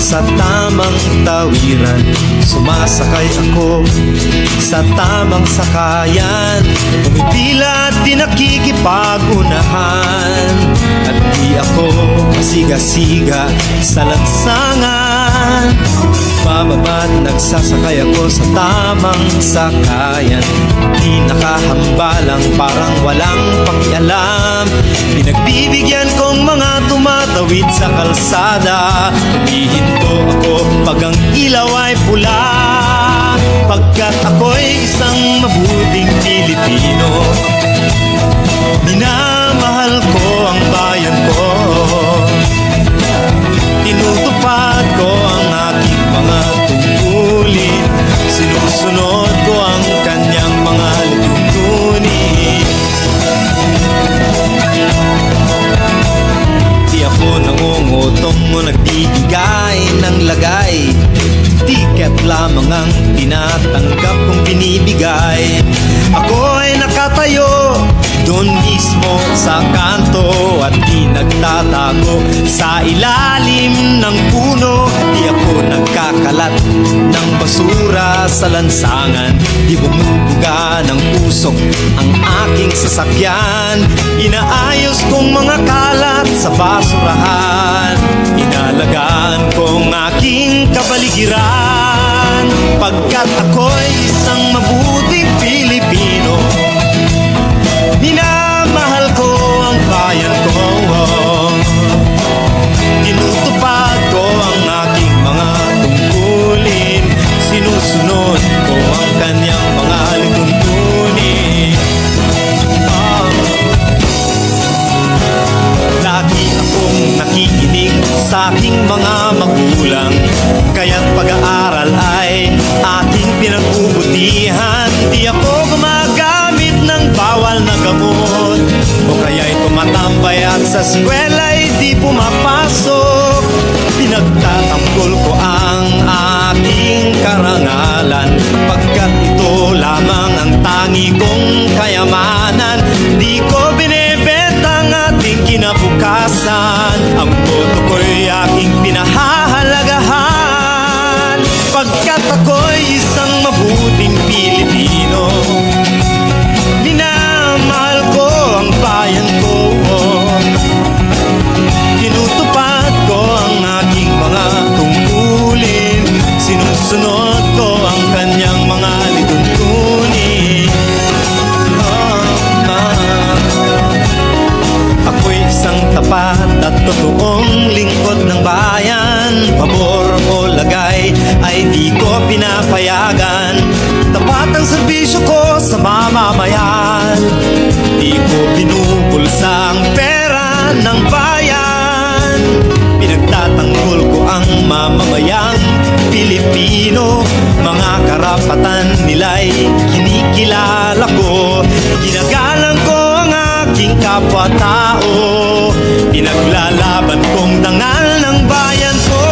sa tamang tawiran. Sumasakay ako sa tamang sakayan, pumipila at di nakikipag-unahan. At di ako masiga-siga sa lansangan. Bababa't nagsasakay ako sa tamang sakayan, di nakahambalang parang walang pakialam. Pinagbibigyan kong mga tumatawid sa kalsada, humihinto ako pag ang ilaw ay pula. Pagkat ako'y isang mabuting Pilipino, minamahal ko ang bayan ko. Tinutupad ko ang aking mga tungkulin, sinusunod ko ang kanyang mga lituntunin. Di ako nangungutong o nagbibigay ng lagay, tiket lamang ang tinatanggap kong binibigay. Ako ay nakatayo doon mismo sa kanto at di nagtatago sa ilalim ng puno. Di ako nagkakalat ng basura sa lansangan, di bumubuga ng usok ang aking sasakyan. Inaayos kong mga kalat sa basurahan, inalagaan kong aking kabaligiran. Pagkat ako'y isang mabuting Pilipino, minamahal ko ang bayan ko. Tinutupad ko ang aking mga tungkulin, sinusunod ko ang kanyang mga lituntunin. Lagi akong nakikinig sa aking mga magulang, kaya't pag-aaral ay aking pinagbubutihan. Di ako gumagamit ng bawal na gamot, o kaya'y tumatambay at sa eskwela'y di pumapasok. Pinagtatanggol ko ang aking karangalan, pagkat ito lamang ang tangi kong kayamanan. Di ko binebenta ang ating kinabukasan, ang boto ko'y aking pinahahalagahan. Pagkat ako'y isang mabuting Pilipino, minamahal ko ang bayan ko. Tinutupad ko ang aking mga tungkulin, sinusunod ko ang kanyang mga lituntunin. Ako'y isang tapat at totoong lingkod ng bayan. Pabor o lagay ay di ko pinapayagan. Tapat ang serbisyo ko sa mamamayan, di ko binubulsa ang pera ng bayan. Pinagtatanggol ko ang mamamayang Pilipino, mga karapatan nila'y kinikilala ko. Ginagalang ko ang aking kapwa-tao, pinaglalaban kong dangal ng bayan ko.